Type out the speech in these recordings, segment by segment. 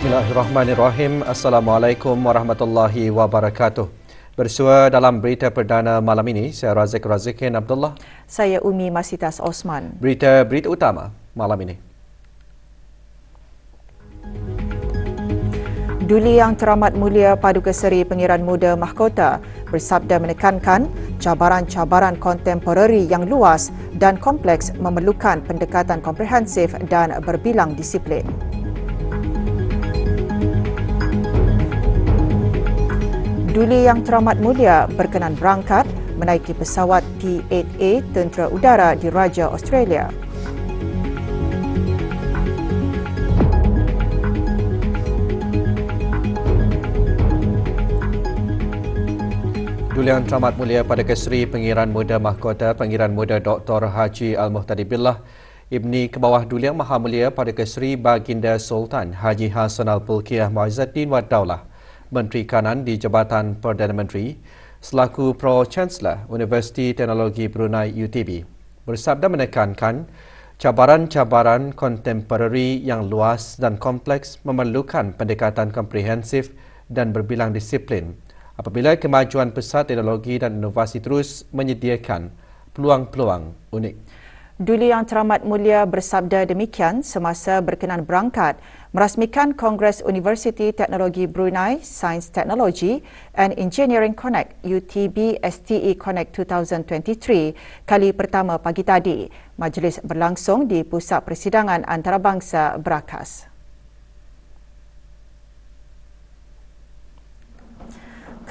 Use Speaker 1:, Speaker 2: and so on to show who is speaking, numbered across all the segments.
Speaker 1: Bismillahirrahmanirrahim. Assalamualaikum warahmatullahi wabarakatuh. Bersua dalam berita perdana malam ini, saya Razikin Abdullah.
Speaker 2: Saya Umi Masitas Osman.
Speaker 1: Berita utama malam ini.
Speaker 2: Duli Yang Teramat Mulia Paduka Seri Pengiran Muda Mahkota bersabda menekankan cabaran-cabaran kontemporari yang luas dan kompleks memerlukan pendekatan komprehensif dan berbilang disiplin. Duli Yang Teramat Mulia berkenan berangkat menaiki pesawat P-8A Tentera Udara Diraja Australia.
Speaker 1: Duli Yang Teramat Mulia Paduka Seri Pengiran Muda Mahkota Pengiran Muda Dr. Haji Al-Muhtadi Billah Ibni Kebawah Duli Yang Maha Mulia Paduka Seri Baginda Sultan Haji Hassan Al-Pulkiah Muizzuddin Wad Daulah Menteri Kanan di Jabatan Perdana Menteri selaku Pro-Chancellor Universiti Teknologi Brunei UTB bersabda menekankan cabaran-cabaran kontemporari yang luas dan kompleks memerlukan pendekatan komprehensif dan berbilang disiplin apabila kemajuan pesat teknologi dan inovasi terus menyediakan peluang-peluang unik.
Speaker 2: Duli Yang Teramat Mulia bersabda demikian semasa berkenan berangkat merasmikan Kongres Universiti Teknologi Brunei Sains Teknologi and Engineering Connect UTB STE Connect 2023 kali pertama pagi tadi. Majlis berlangsung di Pusat Persidangan Antarabangsa Berakas.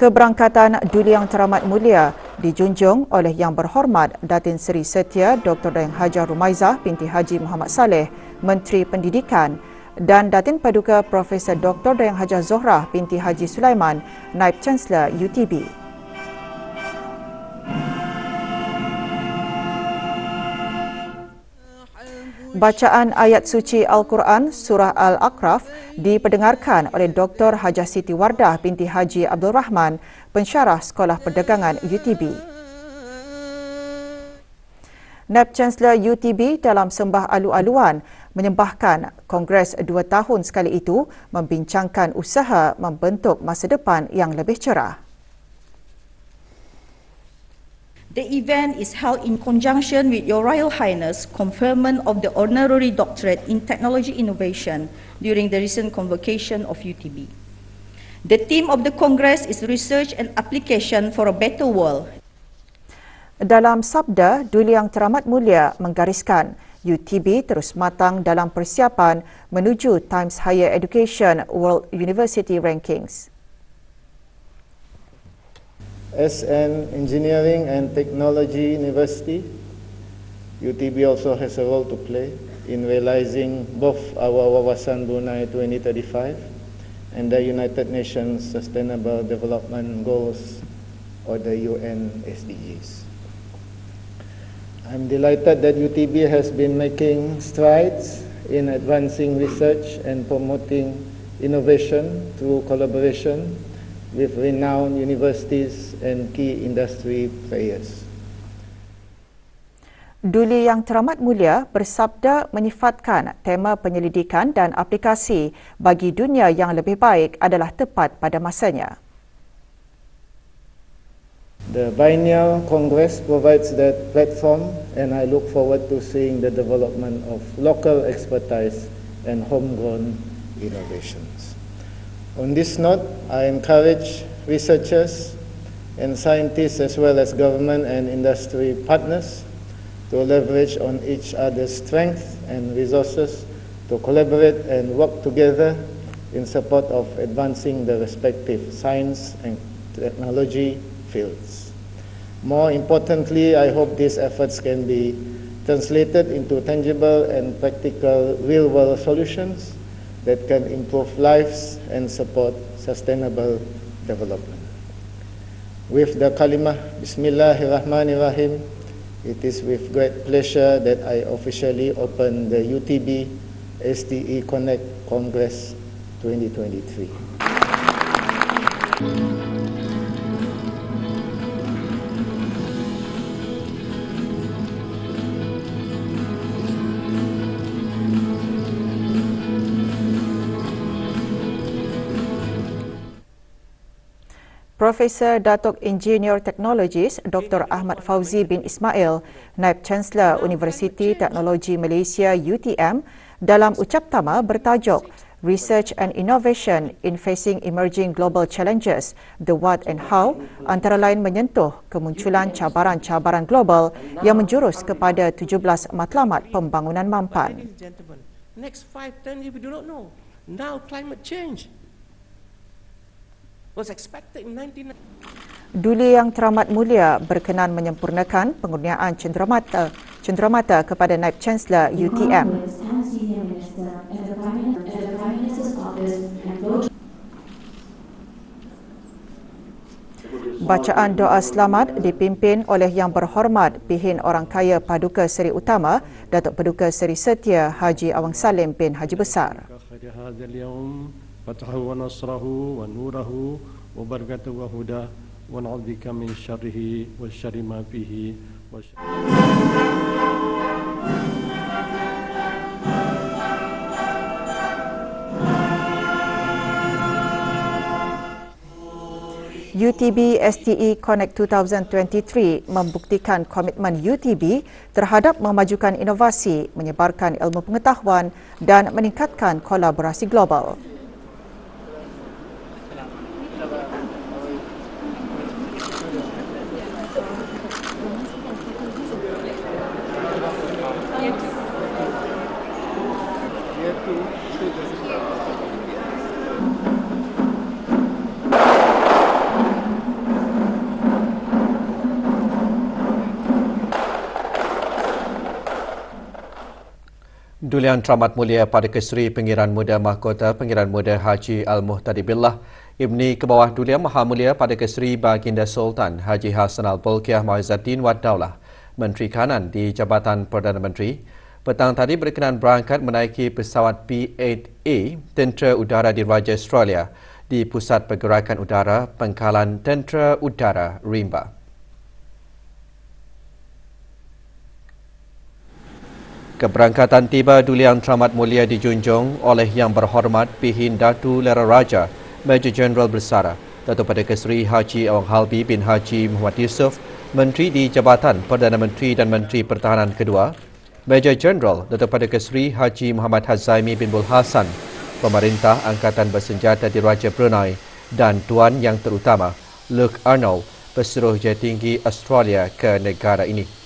Speaker 2: Keberangkatan Duli Yang Teramat Mulia dijunjung oleh Yang Berhormat Datin Seri Setia Dr. Dayang Hajah Rumaizah binti Haji Muhammad Saleh, Menteri Pendidikan, dan Datin Paduka Profesor Dr. Dayang Hajah Zohrah binti Haji Sulaiman, Naib Chancellor UTB. Bacaan ayat suci Al-Quran Surah Al-Aqraf diperdengarkan oleh Dr. Hajah Siti Wardah binti Haji Abdul Rahman, pensyarah Sekolah Perdagangan UTB. Naib Chancellor UTB dalam sembah alu-aluan menyembahkan Kongres 2 tahun sekali itu membincangkan usaha membentuk masa depan yang lebih cerah.
Speaker 3: The event is held in conjunction with Your Royal Highness conferment of the Honorary Doctorate in Technology Innovation during the recent convocation of UTB. The theme of the Congress is Research and Application for a Better World.
Speaker 2: Dalam sabda, Duli Yang Teramat Mulia menggariskan UTB terus matang dalam persiapan menuju Times Higher Education World University Rankings.
Speaker 4: As an engineering and technology university, UTB also has a role to play in realizing both our Wawasan Brunei 2035 and the United Nations Sustainable Development Goals, or the UN SDGs. I'm delighted that UTB has been making strides in advancing research and promoting innovation through collaboration with renowned universities and key industry players.
Speaker 2: Duli Yang Teramat Mulia bersabda menyifatkan tema penyelidikan dan aplikasi bagi dunia yang lebih baik adalah tepat pada masanya.
Speaker 4: The Biennial Congress provides that platform, and I look forward to seeing the development of local expertise and homegrown innovations. On this note, I encourage researchers and scientists as well as government and industry partners to leverage on each other's strengths and resources to collaborate and work together in support of advancing the respective science and technology fields. More importantly, I hope these efforts can be translated into tangible and practical real-world solutions that can improve lives and support sustainable development. With the kalimah Bismillahirrahmanirrahim, it is with great pleasure that I officially open the UTB STE Connect Congress 2023.
Speaker 2: Profesor Datuk Engineer Teknologis Dr. Ahmad Fauzi bin Ismail, Naib Chancellor Universiti Teknologi Malaysia UTM, dalam ucaptama bertajuk Research and Innovation in Facing Emerging Global Challenges, The What and How, antara lain menyentuh kemunculan cabaran-cabaran global yang menjurus kepada 17 matlamat pembangunan mampan.
Speaker 5: Next 5-10 years we do not know. Now climate change was expected in 1990.
Speaker 2: Duli Yang Teramat Mulia berkenan menyempurnakan pengurniaan cenderamata kepada Naib Chancellor UTM. Bacaan doa selamat dipimpin oleh Yang Berhormat Pihin Orang Kaya Paduka Seri Utama Datuk Paduka Seri Setia Haji Awang Salim bin Haji Besar.
Speaker 6: Fatahu wa nasrahu wa nurahu wa barakatuhu wa huda wa na'udzubika min syarrihi wa syarri ma fihi wa
Speaker 2: UTB STE Connect 2023 membuktikan komitmen UTB terhadap memajukan inovasi, menyebarkan ilmu pengetahuan dan meningkatkan kolaborasi global.
Speaker 1: Duli Yang Teramat Mulia Paduka Seri Pengiran Muda Mahkota Pengiran Muda Haji Al-Muhtadi Billah, Ibni Kebawah Duli Yang Maha Mulia Paduka Seri Baginda Sultan Haji Hassanal Bolkiah Muizzuddin Wad Daulah, Menteri Kanan di Jabatan Perdana Menteri, petang tadi berkenan berangkat menaiki pesawat P-8A Tentera Udara Diraja Australia di Pusat Pergerakan Udara Pangkalan Tentera Udara Rimba. Keberangkatan tiba Duli Yang Teramat Mulia dijunjung oleh Yang Berhormat Pihin Datu Lera Raja Major Jeneral Bersara Datuk Paduka Seri Haji Awang Halbi bin Haji Muhammad Yusof, Menteri di Jabatan Perdana Menteri dan Menteri Pertahanan kedua, Major Jeneral Datuk Paduka Seri Haji Muhammad Hazaimi bin Bul Hassan, Pemerintah Angkatan Bersenjata Diraja Brunei dan Tuan Yang Terutama Luke Arnold, Pesuruhjaya Tinggi Australia ke negara ini.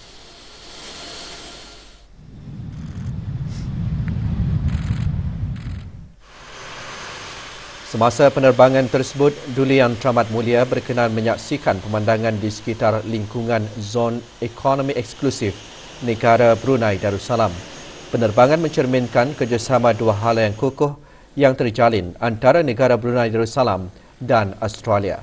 Speaker 1: Semasa penerbangan tersebut, Duli Yang Teramat Mulia berkenan menyaksikan pemandangan di sekitar lingkungan Zon Ekonomi Eksklusif Negara Brunei Darussalam. Penerbangan mencerminkan kerjasama dua hala yang kukuh yang terjalin antara negara Brunei Darussalam dan Australia.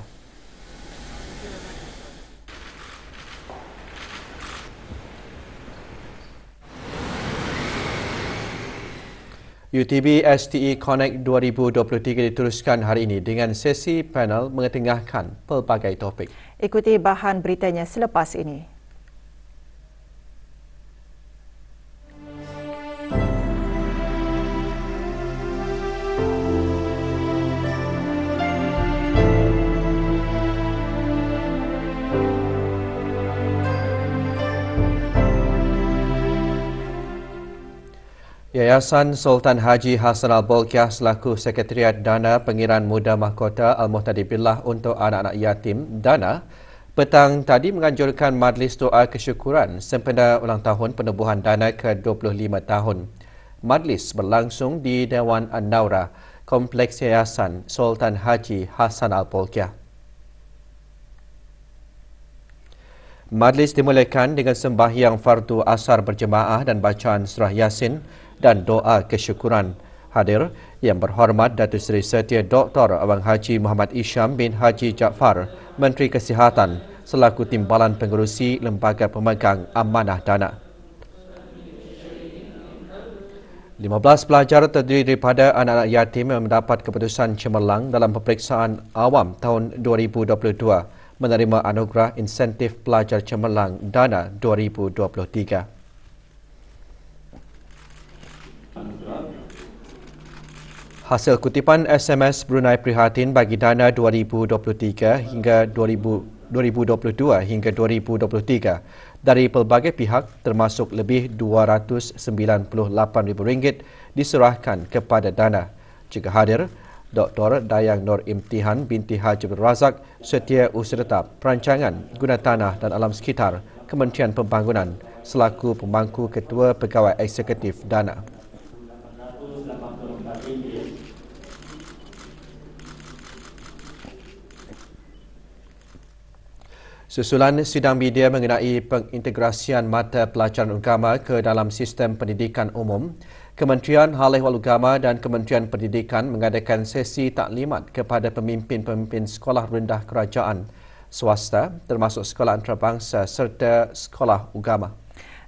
Speaker 1: UTB STE Connect 2023 diteruskan hari ini dengan sesi panel mengetengahkan pelbagai topik.
Speaker 2: Ikuti bahan beritanya selepas ini.
Speaker 1: Yayasan Sultan Haji Hassanal Bolkiah selaku Sekretariat Dana Pengiran Muda Mahkota Al-Muhtadi Billah untuk anak-anak yatim Dana petang tadi menganjurkan majlis doa kesyukuran sempena ulang tahun penubuhan Dana ke-25 tahun. Majlis berlangsung di Dewan An-Naura, Kompleks Yayasan Sultan Haji Hassanal Bolkiah. Majlis dimulakan dengan sembahyang fardu asar berjemaah dan bacaan surah Yasin dan doa kesyukuran. Hadir Yang Berhormat Datuk Seri Setia Dr. Awang Haji Muhammad Isham bin Haji Jaafar, Menteri Kesihatan, selaku Timbalan Pengerusi Lembaga Pemegang Amanah Dana. 15 pelajar terdiri daripada anak-anak yatim yang mendapat keputusan cemerlang dalam peperiksaan awam tahun 2022 menerima anugerah insentif pelajar cemerlang Dana 2023. Hasil kutipan SMS Brunei Prihatin bagi dana 2023 hingga 2022 hingga 2023 dari pelbagai pihak termasuk lebih RM298,000 diserahkan kepada dana. Juga hadir Dr. Dayang Nur Imtihan binti Haji Abdul Razak, Setiausaha Perancangan Guna Tanah dan Alam Sekitar Kementerian Pembangunan selaku pemangku Ketua Pegawai Eksekutif Dana. Susulan sidang media mengenai pengintegrasian mata pelajaran agama ke dalam sistem pendidikan umum, Kementerian Hal Ehwal Agama dan Kementerian Pendidikan mengadakan sesi taklimat kepada pemimpin-pemimpin sekolah rendah kerajaan swasta termasuk sekolah antarabangsa serta sekolah agama.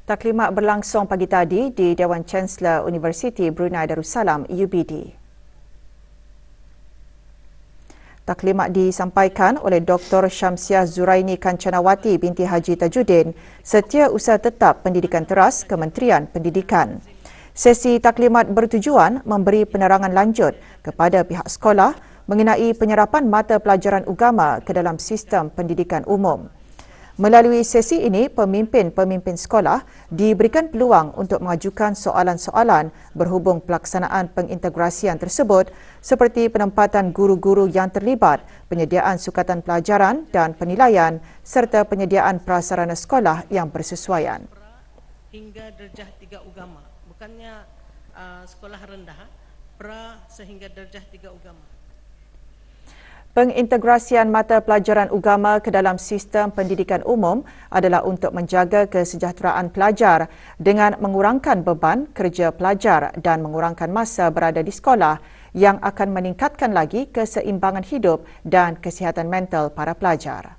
Speaker 2: Taklimat berlangsung pagi tadi di Dewan Chancellor Universiti Brunei Darussalam UBD. Taklimat disampaikan oleh Dr. Syamsiah Zuraini Kancanawati binti Haji Tajuddin, Setiausaha Tetap Pendidikan Teras Kementerian Pendidikan. Sesi taklimat bertujuan memberi penerangan lanjut kepada pihak sekolah mengenai penyerapan mata pelajaran agama ke dalam sistem pendidikan umum. Melalui sesi ini, pemimpin-pemimpin sekolah diberikan peluang untuk mengajukan soalan-soalan berhubung pelaksanaan pengintegrasian tersebut seperti penempatan guru-guru yang terlibat, penyediaan sukatan pelajaran dan penilaian serta penyediaan prasarana sekolah yang bersesuaian.
Speaker 5: Hingga darjah 3 agama, bukannya sekolah rendah, pra sehingga darjah 3 agama.
Speaker 2: Pengintegrasian mata pelajaran agama ke dalam sistem pendidikan umum adalah untuk menjaga kesejahteraan pelajar dengan mengurangkan beban kerja pelajar dan mengurangkan masa berada di sekolah yang akan meningkatkan lagi keseimbangan hidup dan kesihatan mental para pelajar.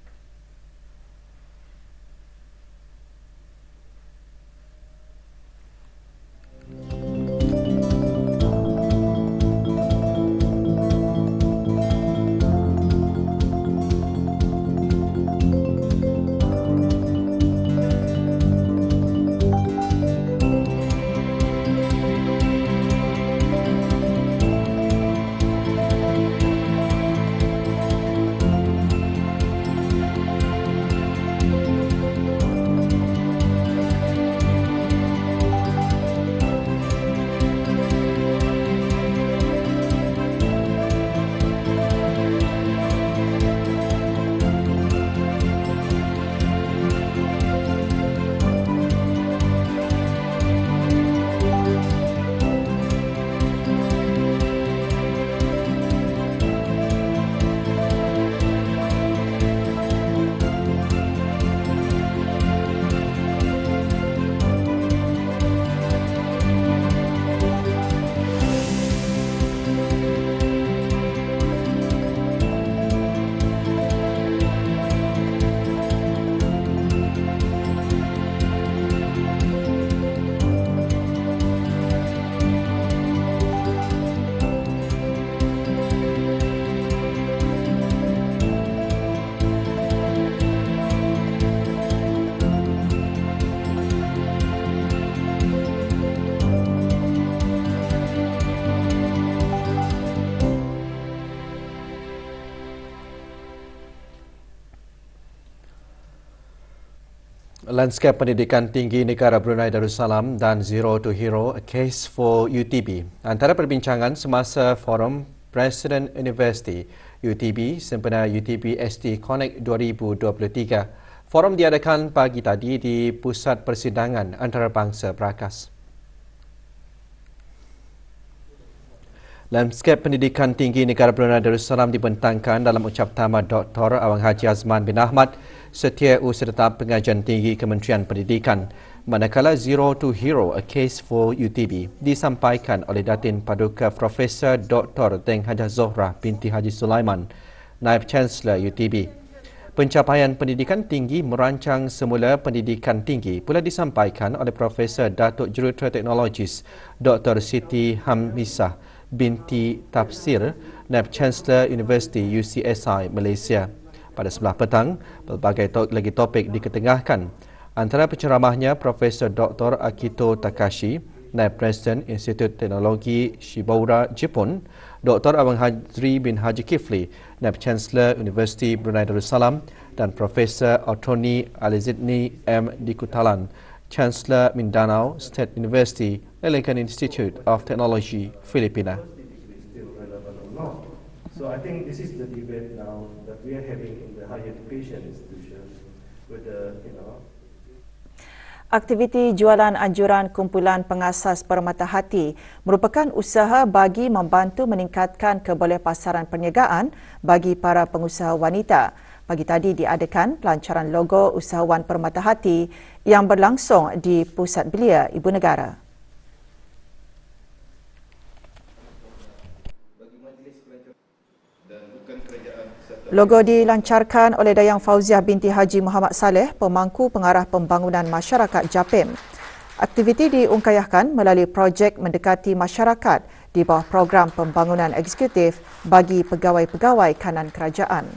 Speaker 1: Lanskap Pendidikan Tinggi Negara Brunei Darussalam dan Zero to Hero, A Case for UTB. Antara perbincangan semasa Forum Presiden Universiti UTB sempena UTB ST Connect 2023. Forum diadakan pagi tadi di Pusat Persidangan Antarabangsa Brakas. Lanskap Pendidikan Tinggi Negara Brunei Darussalam dibentangkan dalam ucap tama Dr. Awang Haji Azman bin Ahmad, Setiausaha Tetap Pengajian Tinggi Kementerian Pendidikan, manakala Zero to Hero, A Case for UTB disampaikan oleh Datin Paduka Profesor Dr. Teng Hajah Zohrah binti Haji Sulaiman, Naib Chancellor UTB. Pencapaian pendidikan tinggi merancang semula pendidikan tinggi pula disampaikan oleh Profesor Datuk Jurutera Teknologis Dr. Siti Hamisah binti Tafsir, Naib Chancellor Universiti UCSI Malaysia. Pada sebelah petang, pelbagai lagi topik diketengahkan. Antara penceramahnya Profesor Dr. Akito Takashi Naib Presiden Institut Teknologi Shibaura, Jepun, Dr. Abang Hazri bin Haji Kifli, Naib Chancellor Universiti Brunei Darussalam dan Profesor Otoni Alizidni M. Dikutalan, Chancellor Mindanao State University, Lelengan Institute of Technology, Filipina.
Speaker 6: So I think this is the debate now that we are having in the higher education institutions with the,
Speaker 2: Aktiviti jualan anjuran kumpulan pengasas Permata Hati merupakan usaha bagi membantu meningkatkan kebolehpasaran perniagaan bagi para pengusaha wanita. Pagi tadi diadakan pelancaran logo usahawan Permata Hati yang berlangsung di Pusat Belia Ibu Negara. Logo dilancarkan oleh Dayang Fauziah binti Haji Muhammad Saleh, pemangku pengarah pembangunan masyarakat JAPIM. Aktiviti diungkayahkan melalui projek mendekati masyarakat di bawah program pembangunan eksekutif bagi pegawai-pegawai kanan kerajaan.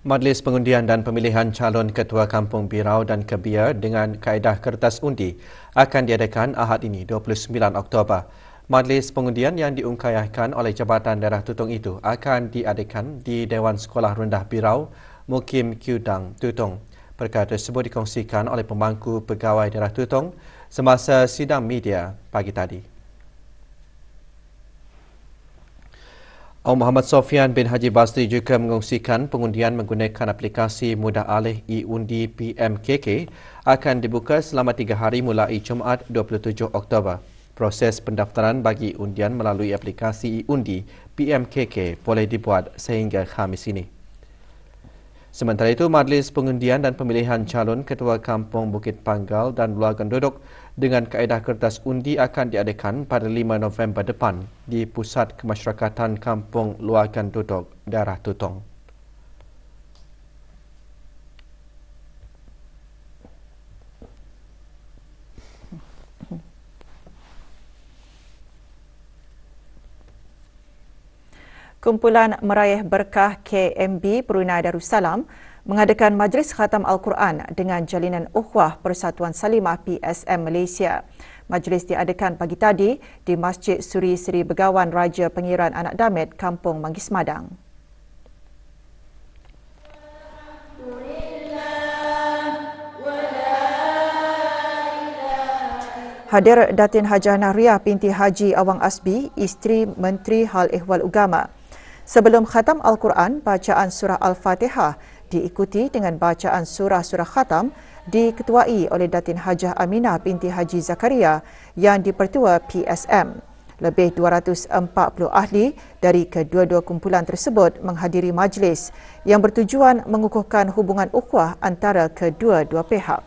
Speaker 1: Majlis Pengundian dan Pemilihan Calon Ketua Kampung Birau dan Kebia dengan kaedah kertas undi akan diadakan Ahad ini 29 Oktober. Majlis pengundian yang diungkayahkan oleh Jabatan Daerah Tutong itu akan diadakan di Dewan Sekolah Rendah Birau, Mukim Kudang, Tutong. Perkara tersebut dikongsikan oleh pemangku pegawai Daerah Tutong semasa sidang media pagi tadi. Muhammad Sofian bin Haji Basri juga mengongsikan pengundian menggunakan aplikasi mudah alih e-undi PMKK akan dibuka selama 3 hari mulai Jumaat 27 Oktober. Proses pendaftaran bagi undian melalui aplikasi e-undi PMKK boleh dibuat sehingga Khamis ini. Sementara itu, Majlis Pengundian dan Pemilihan Calon Ketua Kampung Bukit Panggal dan Luagan Dodok dengan kaedah kertas undi akan diadakan pada 5 November depan di Pusat Kemasyarakatan Kampung Luagan Dodok, Daerah Tutong.
Speaker 2: Kumpulan Meraih Berkah KMB Brunei Darussalam mengadakan Majlis Khatam Al-Quran dengan Jalinan Ukhuwah Persatuan Salimah PSM Malaysia. Majlis diadakan pagi tadi di Masjid Suri Seri Begawan Raja Pengiran Anak Damit, Kampung Manggis Madang. Hadir Datin Hajah Nahriah binti Haji Awang Asbi, isteri Menteri Hal Ehwal Ugama. Sebelum khatam Al-Quran, bacaan surah Al-Fatihah diikuti dengan bacaan surah-surah khatam diketuai oleh Datin Hajah Aminah binti Haji Zakaria yang dipertua PSM. Lebih 240 ahli dari kedua-dua kumpulan tersebut menghadiri majlis yang bertujuan mengukuhkan hubungan ukhuwah antara kedua-dua pihak.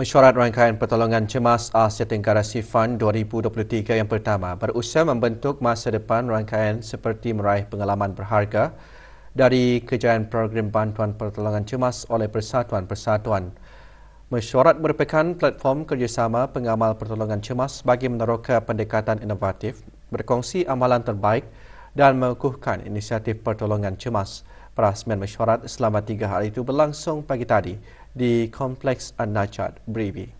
Speaker 1: Mesyuarat Rangkaian Pertolongan Cemas Asia Tenggara SIFAN 2023 yang pertama berusaha membentuk masa depan rangkaian seperti meraih pengalaman berharga dari kejayaan program bantuan pertolongan cemas oleh persatuan-persatuan. Mesyuarat merupakan platform kerjasama pengamal pertolongan cemas bagi meneroka pendekatan inovatif, berkongsi amalan terbaik dan mengukuhkan inisiatif pertolongan cemas. Perasmian mesyuarat selama 3 hari itu berlangsung pagi tadi di Kompleks An-Najat, Brevi.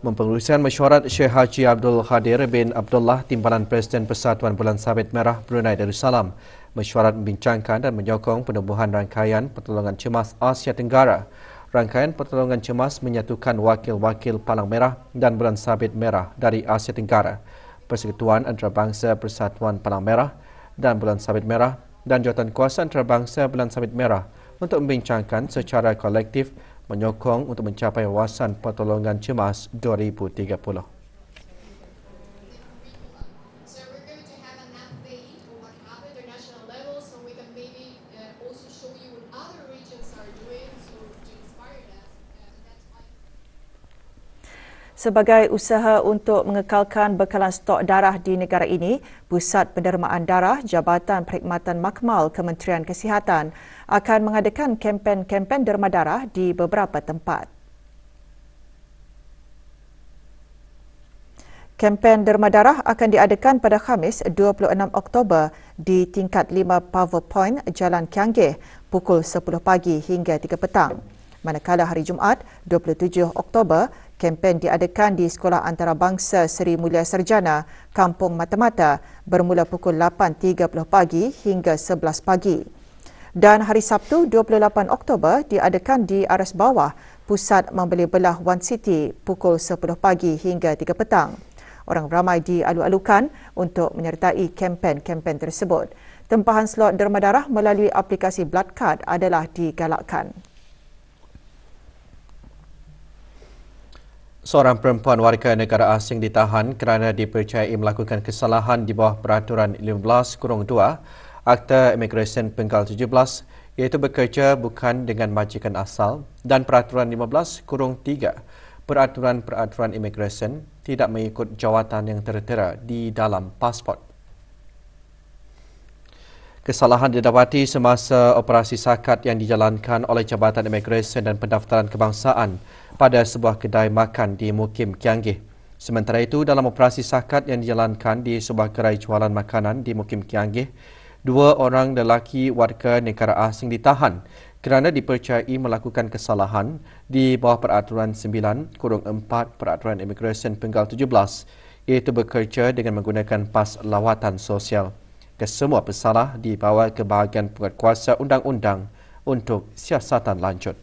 Speaker 1: Mempengerusian mesyuarat Syekh Haji Abdul Khadir bin Abdullah, Timbalan Presiden Persatuan Bulan Sabit Merah Brunei Darussalam. Mesyuarat membincangkan dan menyokong penubuhan rangkaian pertolongan cemas Asia Tenggara. Rangkaian pertolongan cemas menyatukan wakil-wakil Palang Merah dan Bulan Sabit Merah dari Asia Tenggara. Persekutuan Antarabangsa Persatuan Palang Merah dan Bulan Sabit Merah dan Jawatankuasa Antarabangsa Bulan Sabit Merah untuk membincangkan secara kolektif menyokong untuk mencapai wawasan pertolongan cemas 2030.
Speaker 2: Sebagai usaha untuk mengekalkan bekalan stok darah di negara ini, Pusat Pendermaan Darah Jabatan Perkhidmatan Makmal Kementerian Kesihatan akan mengadakan kempen-kempen derma darah di beberapa tempat. Kempen derma darah akan diadakan pada Khamis 26 Oktober di tingkat 5 Power Point Jalan Kianggih pukul 10 pagi hingga 3 petang. Manakala hari Jumaat 27 Oktober, kempen diadakan di Sekolah Antarabangsa Seri Mulia Sarjana, Kampung Mata-Mata bermula pukul 8.30 pagi hingga 11 pagi. Dan hari Sabtu 28 Oktober diadakan di Aras Bawah, Pusat Membeli Belah One City pukul 10 pagi hingga 3 petang. Orang ramai dialu-alukan untuk menyertai kempen-kempen tersebut. Tempahan slot derma darah melalui aplikasi Blood Card adalah digalakkan.
Speaker 1: Seorang perempuan warga negara asing ditahan kerana dipercayai melakukan kesalahan di bawah Peraturan 15-2 Akta Imigresen Penggal 17 iaitu bekerja bukan dengan majikan asal dan Peraturan 15-3 Peraturan-peraturan imigresen tidak mengikut jawatan yang tertera di dalam pasport. Kesalahan didapati semasa operasi sakat yang dijalankan oleh Jabatan Imigresen dan Pendaftaran Kebangsaan pada sebuah kedai makan di Mukim Kianggih. Sementara itu, dalam operasi sakat yang dijalankan di sebuah gerai jualan makanan di Mukim Kianggih, 2 orang lelaki warga negara asing ditahan kerana dipercayai melakukan kesalahan di bawah Peraturan 9-4 Peraturan Imigresen Penggal 17 iaitu bekerja dengan menggunakan pas lawatan sosial. Kesemua pesalah dibawa ke bahagian penguatkuasa undang-undang untuk siasatan lanjut.